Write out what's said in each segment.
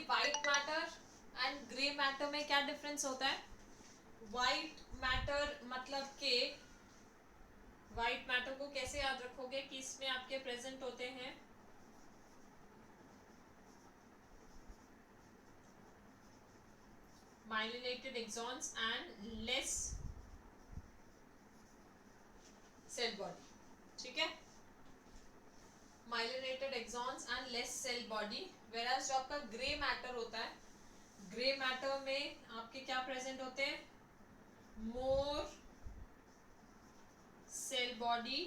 White matter and grey matter में क्या difference होता है? व्हाइट मैटर मतलब के व्हाइट मैटर को कैसे याद रखोगे कि इसमें आपके प्रेजेंट होते हैं myelinated axons and less cell body. ठीक है, myelinated axons and less cell body. whereas जो आपका ग्रे मैटर होता है, ग्रे मैटर में आपके क्या प्रेजेंट होते हैं? More cell body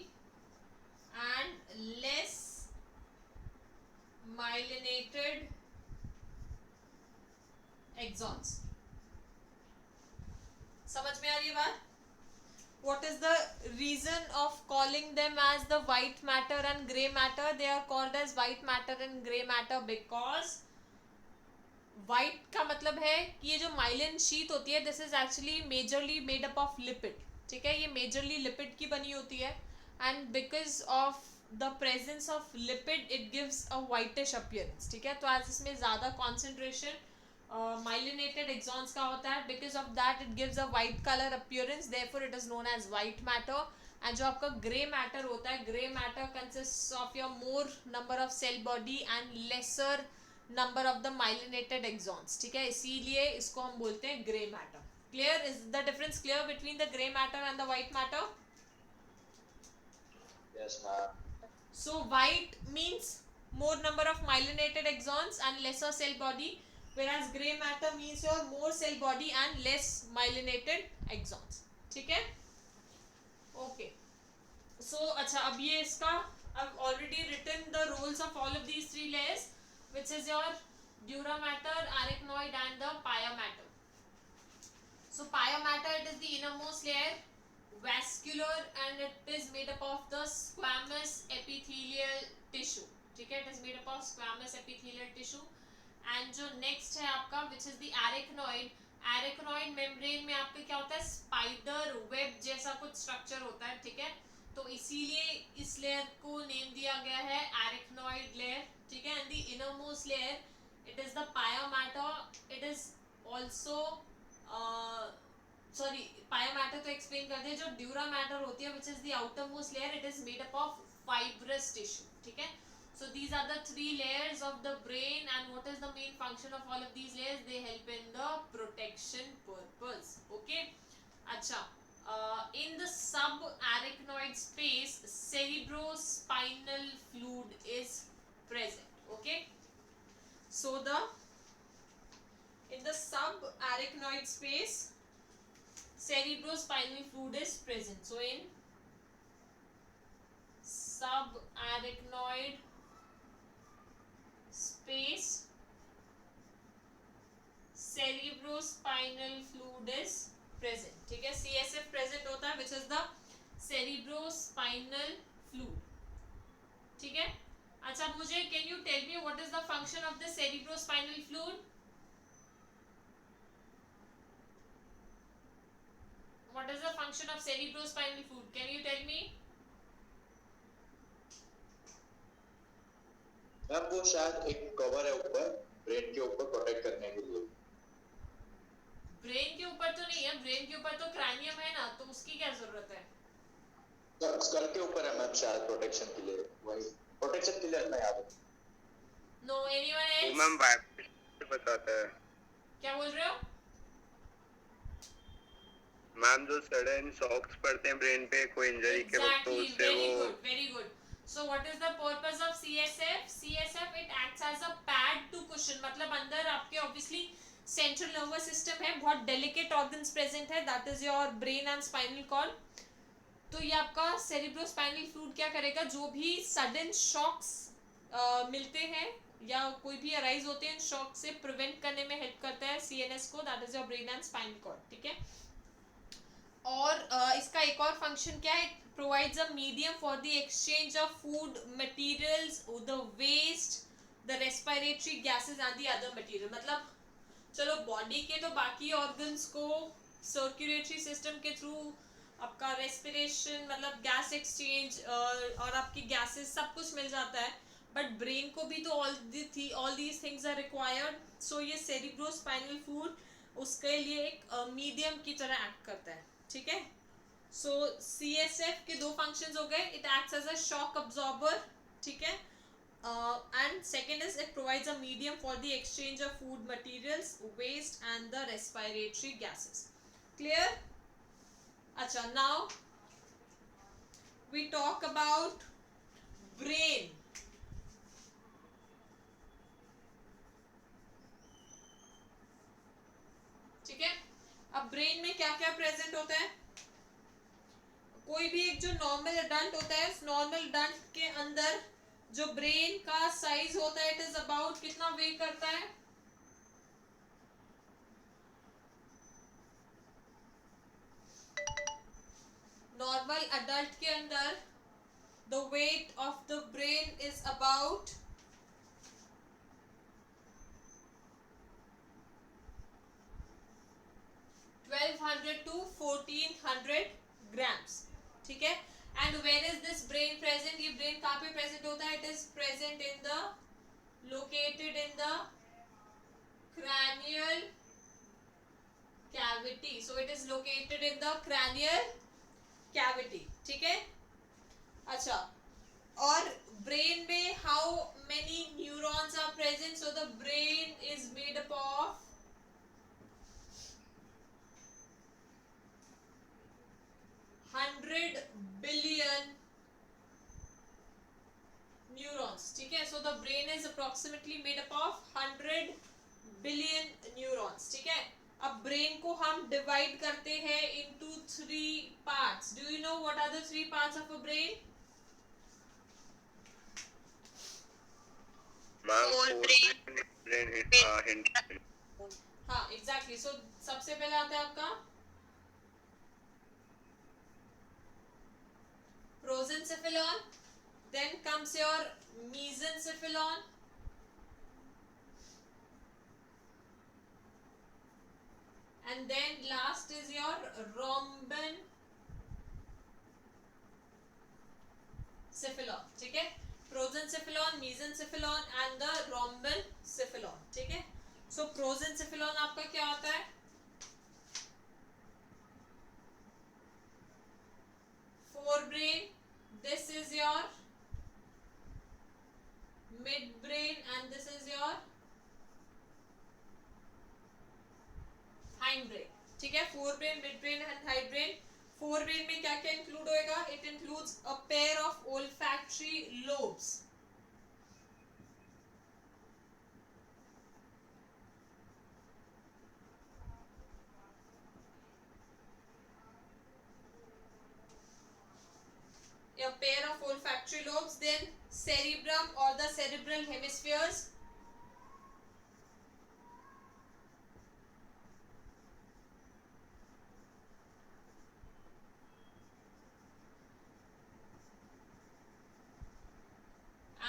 and less myelinated axons. समझ में आ रही है बात? What is the reason of calling them as the white matter and grey matter? They are called as white matter and grey matter because white का मतलब है कि ये जो myelin sheath होती है, this is actually majorly made up of lipid. ठीक है, ये majorly lipid की बनी होती है and because of the presence of lipid it gives a whitish appearance. ठीक है, तो आज इसमें ज़्यादा concentration myelinated axons का होता है, because of that it gives a white color appearance, therefore it is known as white matter. and जो आपका grey matter होता है, grey matter consists of your more number of cell body and lesser number of the myelinated axons. ठीक है, इसीलिए इसको हम बोलते हैं grey matter. Clear? Is the difference clear between the grey matter and the white matter? Yes, ma'am. So white means more number of myelinated axons and lesser cell body, whereas grey matter means your more cell body and less myelinated axons. ठीक है, okay. सो अच्छा, अब ये इसका I've already written the roles of all of these three layers, which is your dura matter, arachnoid and the pia matter. So pia matter, it is the innermost layer, vascular and it is made up of the squamous epithelial tissue. ठीक है, it is made up of squamous epithelial tissue. And जो next है आपका विच is the arachnoid. Arachnoid membrane में आपका क्या होता है? स्पाइडर वेब जैसा कुछ स्ट्रक्चर होता है. ठीक है, तो इसीलिए इस लेयर को नेम दिया गया है एरेक्नॉइड लेयर. ठीक है, and the innermost layer it is the pia mater. It is also sorry, pia mater तो एक्सप्लेन कर दिया. जो ड्यूरा मैटर होती है which is the outermost layer, it is made up of fibrous tissue. ठीक है, so these are the three layers of the brain, and what is the main function of all of these layers? They help in the protection purpose. Okay, acha, in the subarachnoid space cerebrospinal fluid is present. Okay, so in the subarachnoid space cerebrospinal fluid is present. So in subarachnoid space cerebrospinal fluid is present. ठीक है, CSF present होता है which is the cerebrospinal fluid. ठीक है, अच्छा मुझे can you tell me what is the function of the cerebrospinal fluid? What is the function of cerebrospinal fluid? Can you tell me? Ma'am वो शायद एक cover है ऊपर ब्रेन के ऊपर प्रोटेक्ट करने के लिए. ब्रेन के ऊपर तो नहीं है, ब्रेन के ऊपर तो क्रैनियम है ना, तो उसकी क्या जरूरत है? स्कल के ऊपर है मैम शायद प्रोटेक्शन के लिए. वही प्रोटेक्शन के लिए मैं याद है. No anyone else? Ma'am vibration बताता है. क्या बोल रहे हो? मैम जो सडन शॉक्स पड़ते हैं ब्रेन पे कोई इंजरी के वक्त, तो उससे वो. Very good. So what is the purpose of CSF? CSF it acts as a pad to cushion. मतलब अंदर आपके obviously central nervous system है, बहुत delicate organs present है, that is your brain and spinal cord. तो ये आपका cerebrospinal fluid क्या करेगा? जो भी sudden shocks मिलते हैं या कोई भी arise होते हैं, शॉक से प्रिवेंट करने में हेल्प करता है CNS को, that is your brain and spinal cord. ठीक है, और इसका एक और फंक्शन क्या है? provides a medium for the exchange of food materials, the waste, the respiratory gases and the other material. मतलब चलो बॉडी के तो बाकी ऑर्गन्स को सर्कुलेटरी सिस्टम के थ्रू आपका रेस्पिरेशन मतलब गैस एक्सचेंज और आपकी गैसेस सब कुछ मिल जाता है, बट ब्रेन को भी तो all these things are required. So ये सेरिब्रोस्पाइनल फ्लूइड उसके लिए एक मीडियम की तरह एक्ट करता है. ठीक है. सो CSF के दो फंक्शंस हो गए. It acts as a shock absorber. ठीक है. And second is it provides a medium for the exchange of food materials, waste and the respiratory gases. Clear? Acha, now we talk about brain. ठीक है. अब brain में क्या क्या present होता है. कोई भी एक जो नॉर्मल अडल्ट होता है, उस नॉर्मल अडल्ट के अंदर जो ब्रेन का साइज होता है, इट इज अबाउट कितना वे करता है. नॉर्मल अडल्ट के अंदर the weight of the brain is about 1200 to 1400 grams. ठीक है. And where is this brain present. ये ब्रेन कहाँ पे प्रेजेंट होता है. It is present in the located in the cranial cavity. So it is located in the cranial cavity. ठीक है. अच्छा. और ब्रेन में how many neurons are present. So the brain is made up of 100 billion neurons. ठीक है. So the brain is approximately made up of 100 billion neurons. ठीक है. अब ब्रेन को हम डिवाइड करते हैं into 3 parts. Do you know what are the 3 parts of a brain. हाँ, एग्जैक्टली. सो सबसे पहले आता है आपका prosencephalon, then comes your mesencephalon, and then last is your rhombencephalon. ठीक है. prosencephalon, mesencephalon and the rhombencephalon. ठीक है. so prosencephalon आपका क्या होता है. forebrain. This is your midbrain and this is your hindbrain. ठीक है. forebrain, midbrain and hindbrain. forebrain में क्या क्या इंक्लूड होएगा. it includes a pair of olfactory lobes. A pair of olfactory lobes, then cerebrum or the cerebral hemispheres,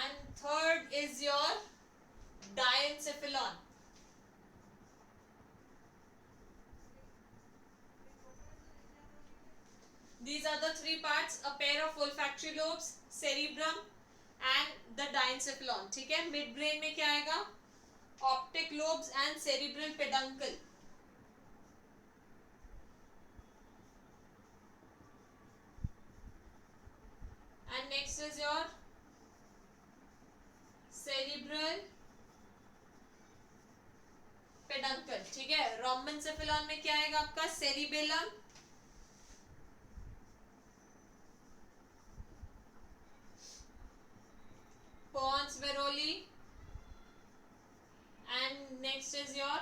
and third is your diencephalon. These are the 3 parts, a pair of olfactory lobes, cerebrum and the diencephalon. ठीक है. Mid brain में क्या आएगा. optic lobes and cerebral peduncle. and next is your cerebral peduncle. ठीक है. rhombencephalon में क्या आएगा आपका. cerebellum, pons varolii, and next is your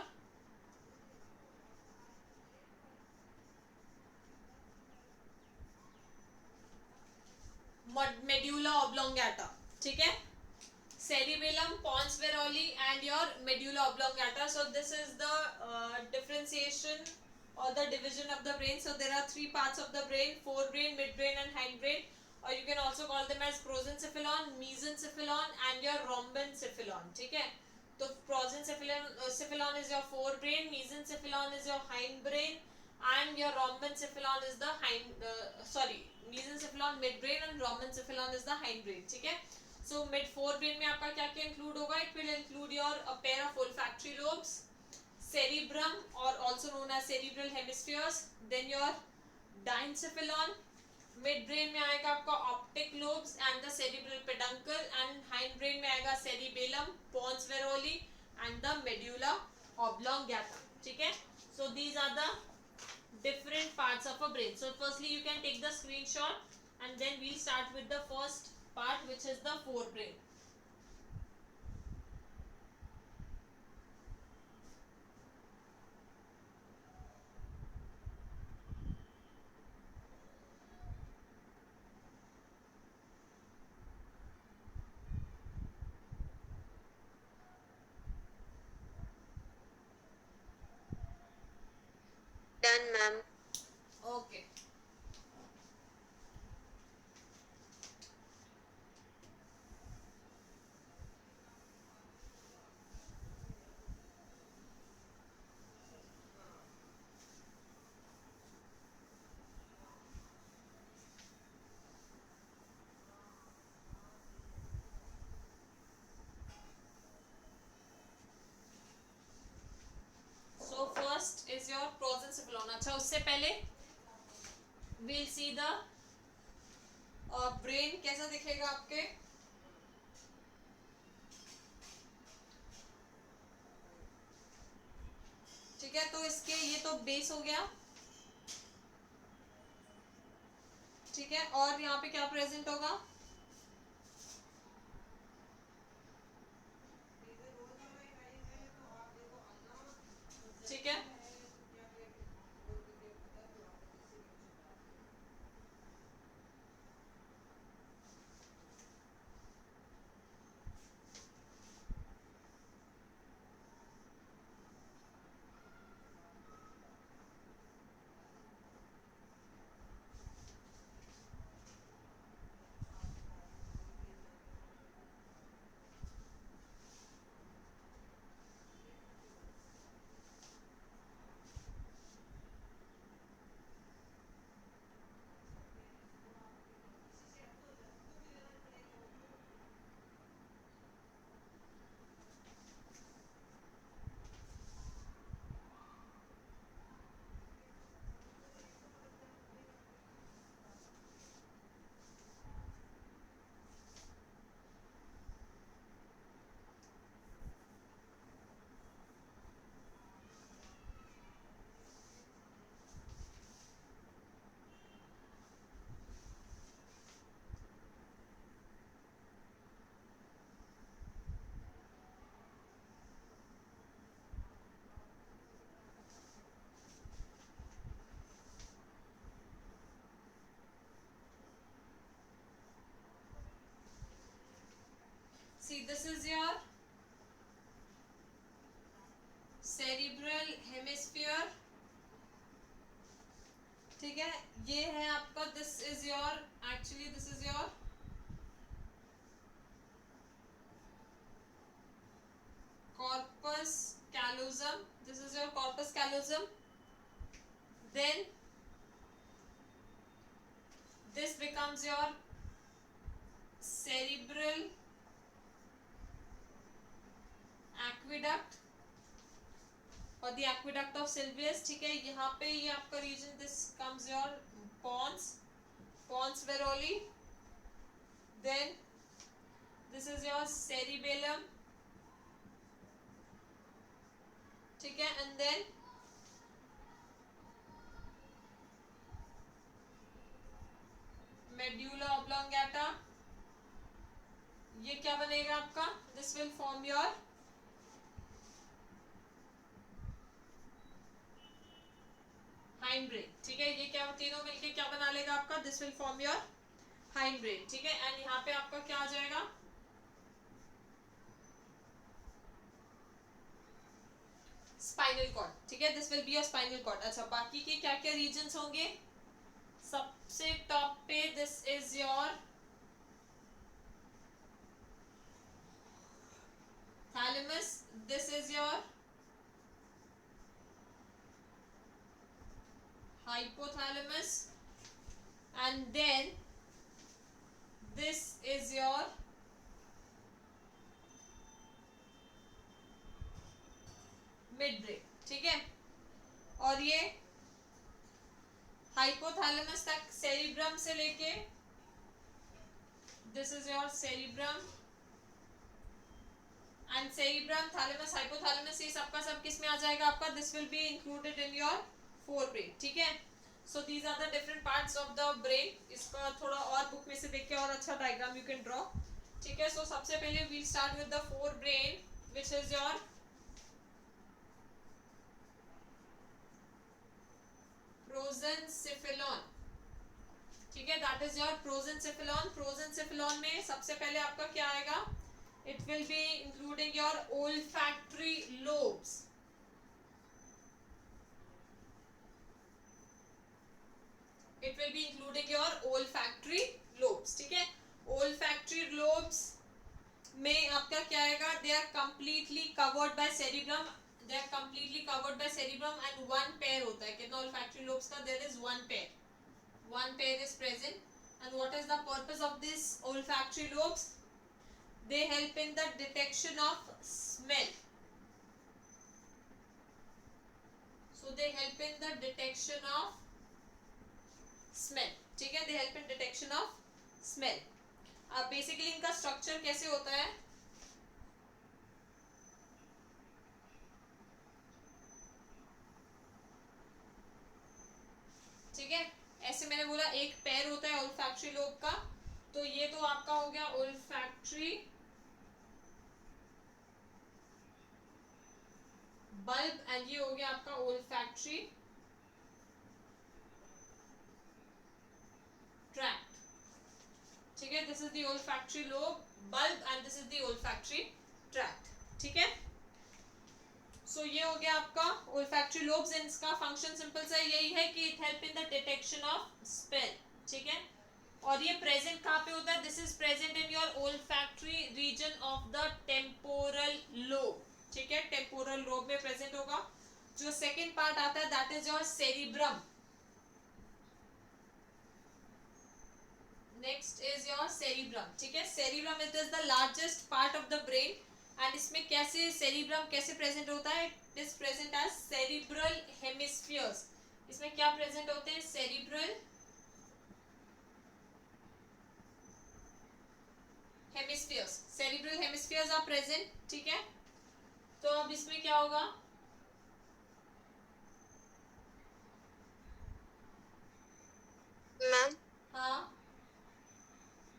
medulla oblongata. ठीक है. cerebellum, pons varolii and your medulla oblongata. So this is the differentiation or the division of the brain. So there are 3 parts of the brain: forebrain, midbrain and hindbrain, or you can also call them as prosencephalon, mesencephalon and your rhombencephalon. ठीक है. तो prosencephalon is your forebrain, mesencephalon is your hindbrain and your rhombencephalon is the mesencephalon midbrain and rhombencephalon is the hindbrain. ठीक है. So mid fore brain में आपका क्या क्या include होगा? It will include your pair of olfactory lobes, cerebrum or also known as cerebral hemispheres, then your diencephalon. Midbrain में आएगा आपका optic lobes and the cerebral peduncle, and hindbrain में आएगा cerebellum, pons varolii and the medulla oblongata. ठीक है, so these are the different parts of a brain. So firstly you can take the screenshot and then we'll start with the first part, which is the forebrain. Done, ma'am. Okay. So first is your prosencephalon. अच्छा, उससे पहले we'll see the brain कैसा दिखेगा आपके. ठीक है, तो इसके ये तो बेस हो गया. ठीक है, और यहाँ पे क्या प्रेजेंट होगा? ठीक है, see this is your cerebral hemisphere. ठीक है, ये है आपका, this is your, actually this is your corpus callosum. This is your corpus callosum. Then this becomes your cerebral aqueduct or the aqueduct of Sylvius. ठीक है, यहाँ पे ये आपका region, this comes your pons veroli. Then this is your cerebellum. ठीक है, and then medulla oblongata. ये क्या बनेगा आपका? This will form your hind brain. ठीक है, ये क्या तीनों मिलके क्या बना लेगा आपका? This will form your hind brain. ठीक है, एंड यहाँ पे आपका क्या आ जाएगा? Spinal cord. ठीक है, this will be your spinal cord. अच्छा, बाकी के क्या क्या रीजन्स होंगे? सबसे टॉप पे this is your thalamus, this is your hypothalamus, and then this is your midbrain, ठीक है। और ये हाइपोथैलेमस तक सेरिब्रम से लेके, this is your cerebrum and cerebrum, thalamus, hypothalamus, ये सबका सब किस में आ जाएगा आपका, this will be included in your forebrain, ठीक है। So these are the different parts of the brain. इसका थोड़ा और बुक में से देख के और अच्छा डायग्राम यू कैन ड्रॉ, ठीक है। सो सबसे पहले we start with the forebrain which is your prosencephalon, ठीक है, that is your prosencephalon. Prosencephalon में सबसे पहले आपका क्या आएगा, it will be including your olfactory lobes, it will be including your olfactory lobes, ठीक है। olfactory lobes में आपका क्या आएगा, they are completely covered by cerebrum, they are completely covered by cerebrum and one pair होता है, कितना olfactory lobes का, there is one pair is present। and what is the purpose of this olfactory lobes, they help in the detection of smell, so they help in the detection of smell, ठीक है, they help in detection of smell. अब basically इनका structure कैसे होता है, ठीक है, ऐसे मैंने बोला एक पैर होता है ओल्फैक्टरी लोब का, तो ये तो आपका हो गया ओल्फैक्टरी बल्ब एंड ये हो गया आपका ओल्फैक्टरी ट्रैक्ट, ठीक है, this is the olfactory lobe bulb and this is the olfactory tract, ठीक है। सो ये हो गया आपका ओल्फैक्टरी लोब्स, इसका फंक्शन सिंपल सा यही है कि it help in the detection of smell, ठीक है। और ये प्रेजेंट कहाँ पे होता है, this is present in your olfactory region of the temporal lobe, ठीक है, टेम्पोरल लोब में प्रेजेंट होगा। जो सेकेंड पार्ट आता है that is your cerebrum, next is your cerebrum, ठीक है। Cerebrum it is the largest part of the brain and इसमें कैसे सेरिब्रम कैसे प्रेजेंट होता है, it is present as cerebral hemispheres. इसमें क्या प्रेजेंट होते हैं, cerebral hemispheres, cerebral hemispheres are present, ठीक है। तो अब इसमें क्या होगा, मैम हाँ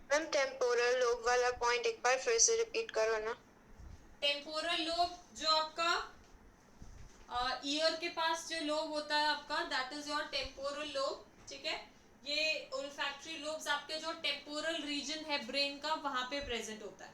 मैम टेम्पोरल लोब वाला पॉइंट एक बार फिर से रिपीट करो ना। टेम्पोरल लोब जो आपका ईयर के पास जो लोब होता है आपका, that is your temporal lobe, ठीक है। ये ओल्फैक्टरी लोब्स आपके जो टेम्पोरल रीजन है ब्रेन का वहां पे प्रेजेंट होता है,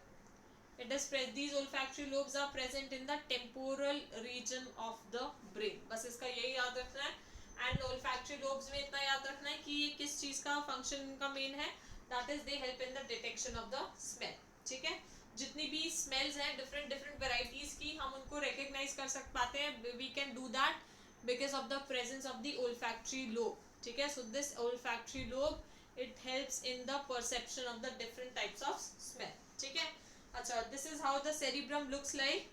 it is these olfactory lobes are present in the temporal region of the brain, बस इसका यही याद रखना है। एंड ओल्फैक्टरी लोब्स में इतना याद रखना है कि ये किस चीज का फंक्शन इनका मेन है, that is they help in the detection of the smell, ठीक है। जितनी भी स्मेल्स हैं डिफरेंट डिफरेंट वेराइटीज की, हम उनको रिकॉग्नाइज कर सक पाते हैं, we can do that because of the presence of the olfactory lobe, ठीक है। So this olfactory lobe it helps in the perception of the different types of smell, ठीक है। अच्छा, this is how the cerebrum looks like,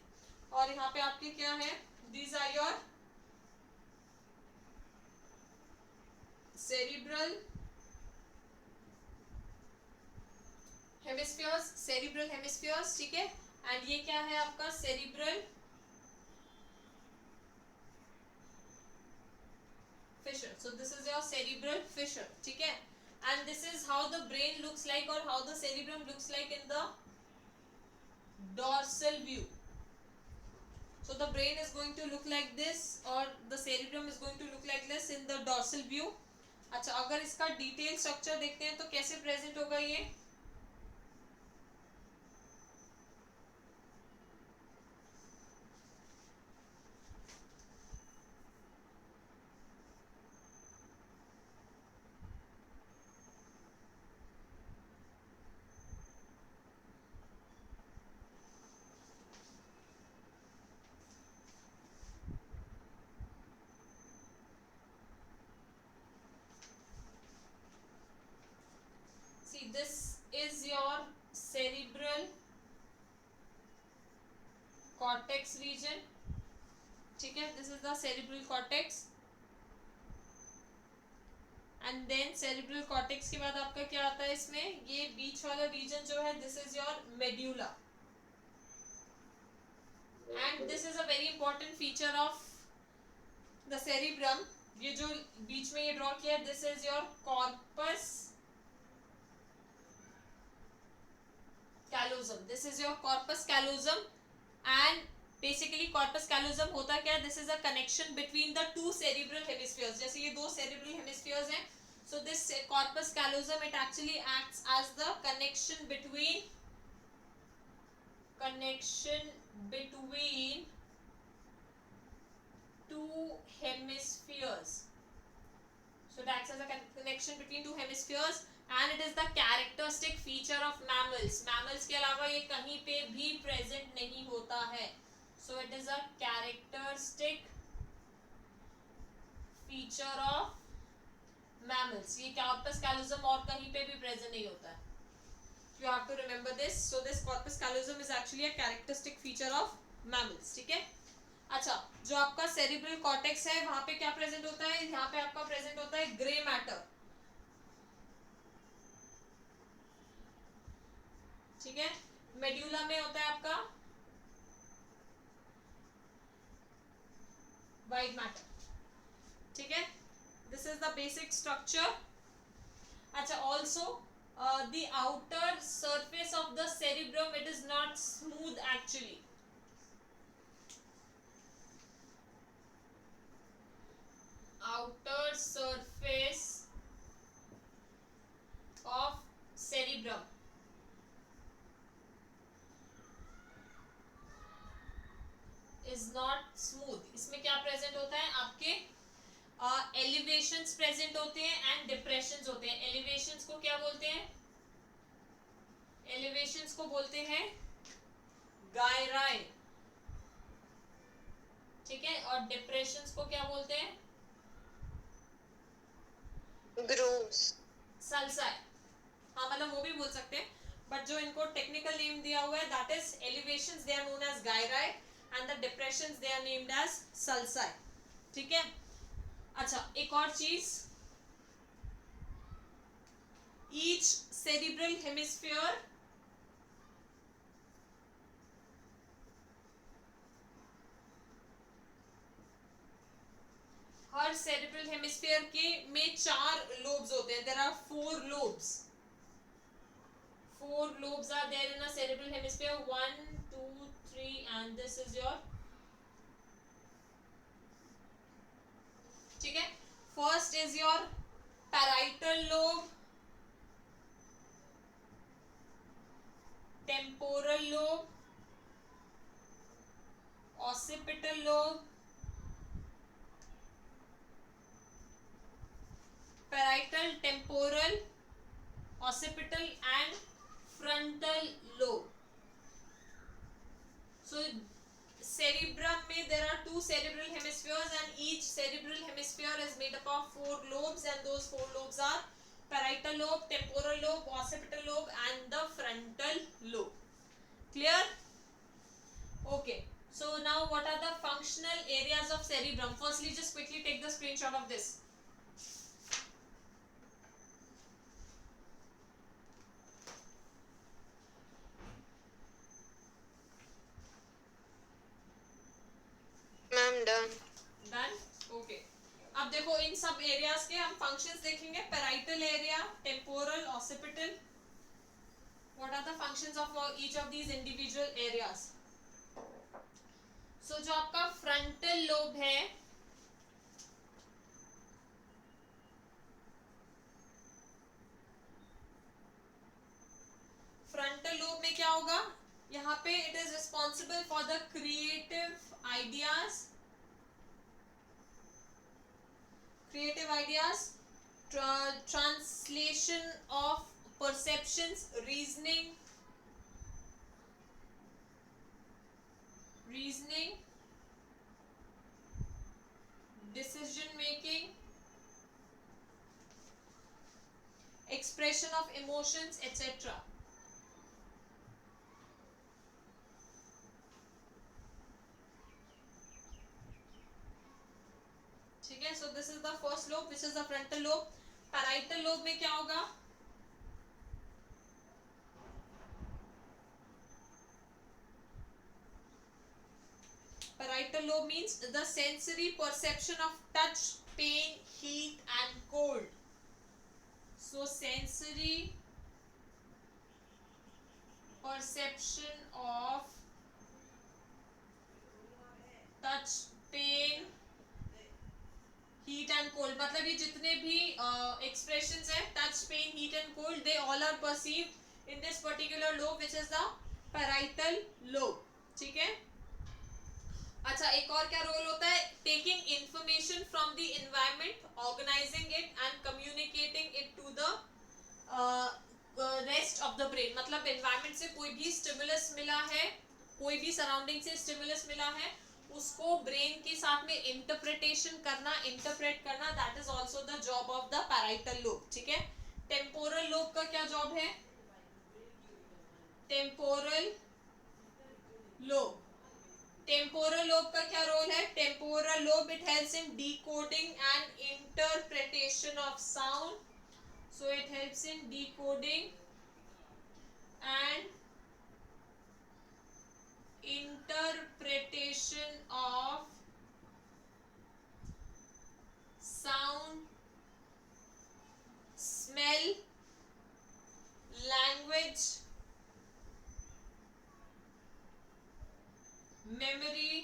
और यहाँ पे आपके क्या है, these are your cerebral hemispheres, cerebral hemispheres, ठीक है। एंड ये क्या है आपका cerebral fissure, so this is your cerebral Fisher, ठीक है। And this is how the brain looks like और how the cerebrum looks like in the dorsal view, so the brain is going to look like this or the cerebrum is going to look like this in the dorsal view। अच्छा, अगर इसका detail structure देखते हैं तो कैसे present होगा ये, see this is your cerebral cortex region, ठीक the cerebral cortex. And then cerebral cortex के बाद आपका क्या आता है इसमें, ये बीच वाला रीजन जो है this is your medulla. And this is a very important feature of the cerebrum. ये जो बीच में ये ड्रॉ किया है this is your corpus callosum. This is your corpus callosum. And basically corpus callosum होता क्या है, this is a connection between the two cerebral hemispheres. जैसे ये दो सेरिब्रल हेमिस्फीयर्स हैं, so this corpus callosum it actually acts as the connection between two hemispheres. So it acts as a connection between two hemispheres and it is the characteristic feature of mammals. Mammals के अलावा ये कहीं पे भी present नहीं होता है. So it is a characteristic feature of mammals. ये corpus callosum और कहीं पे भी present नहीं होता है. You have to remember this. So this corpus callosum is actually a characteristic feature of mammals. ठीक है. अच्छा, जो आपका cerebral cortex है वहां पे क्या present होता है, यहाँ पे आपका present होता है grey matter. ठीक है. मेड्यूला में होता है आपका white matter. ठीक है. This is the basic structure. अच्छा, also the outer surface of the cerebrum it is not smooth actually. Outer surface of cerebrum is not smooth. इसमें क्या present होता है, आपके एलिवेशंस प्रेजेंट होते हैं एंड डिप्रेशंस होते हैं. एलिवेशंस को क्या बोलते हैं, एलिवेशंस को बोलते हैं गायराई. ठीक है. और डिप्रेशंस को क्या बोलते हैं, grooves. सल्साई. हाँ, मतलब वो भी बोल सकते हैं, बट जो इनको टेक्निकल नेम दिया हुआ है that is elevations, they are known as gyri and the depressions they are named as sulci. ठीक है. अच्छा, एक और चीज, ईच सेरिब्रल हेमिस्फीयर हर सेरिब्रल हेमिस्फीयर के में 4 लोब्स होते हैं. There are 4 lobes. 4 lobes are there in a cerebral hemisphere. 1 2 3 and this is your. ठीक है. First is your parietal lobe, temporal lobe, occipital lobe, parietal, temporal, occipital and frontal lobe. So cerebrum में there are 2 cerebral hemispheres and each cerebral hemisphere is made up of 4 lobes and those 4 lobes are parietal lobe, temporal lobe, occipital lobe and the frontal lobe. Clear? Okay. So now what are the functional areas of cerebrum? Firstly, just quickly take the screenshot of this. Ma'am, done. Done? Okay. अब देखो इन सब areas के हम functions देखेंगे. Parietal area, temporal, occipital. What are the functions of each of these individual areas. So जो आपका frontal lobe है, frontal lobe में क्या होगा, यहाँ पे it is responsible for the creative ideas, translation of perceptions, reasoning, decision making, expression of emotions, etc. So this is the first lobe which is the frontal lobe. Parietal lobe में क्या होगा? Parietal lobe means the sensory perception of touch, pain, heat and cold. So sensory perception of touch, pain, heat and cold. मतलब ये जितने भी expressions है touch, pain, heat and cold, they all are perceived in this particular lobe which is the parietal lobe. ठीक है. अच्छा, एक और क्या रोल होता है? Taking information from the environment, organising it and communicating it to the rest of the brain. मतलब environment से कोई भी स्टिमुलस मिला है, कोई भी सराउंडिंग से स्टिमुलस मिला है, उसको ब्रेन के साथ में इंटरप्रिटेशन करना, इंटरप्रेट करना, that is also the job of the parietal lobe. ठीक है. टेम्पोरल लोब का क्या जॉब है? Temporal lobe. टेम्पोरल लोब का क्या रोल है? Temporal lobe, it helps in decoding and interpretation of sound. So it helps in decoding and interpretation of sound, smell, language, memory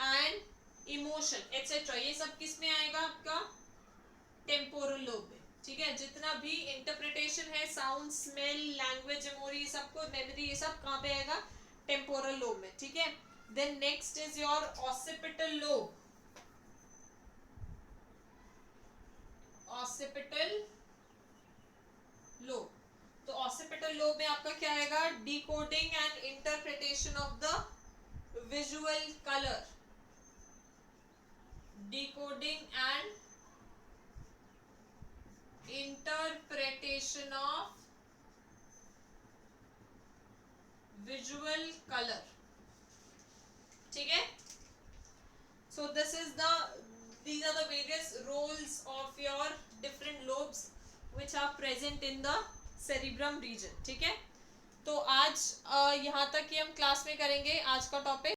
and emotion etc. ये सब किस में आएगा? आपका टेम्पोरल लोब में. ठीक है. जितना भी इंटरप्रिटेशन है, साउंड, स्मेल, लैंग्वेज, मेमोरी, सबको मेमोरी, ये सब कहाँ पे आएगा? टेम्पोरल लोब में. ठीक है. Then next is your occipital lobe. Occipital lobe. तो ऑसिपिटल लोब में आपका क्या आएगा? Decoding and interpretation of the visual colour. Decoding and interpretation of visual colour. ठीक है. So this is these are the various roles of your different lobes which are present in the cerebrum region. ठीक है. तो आज यहाँ तक ही हम class में करेंगे आज का टॉपिक.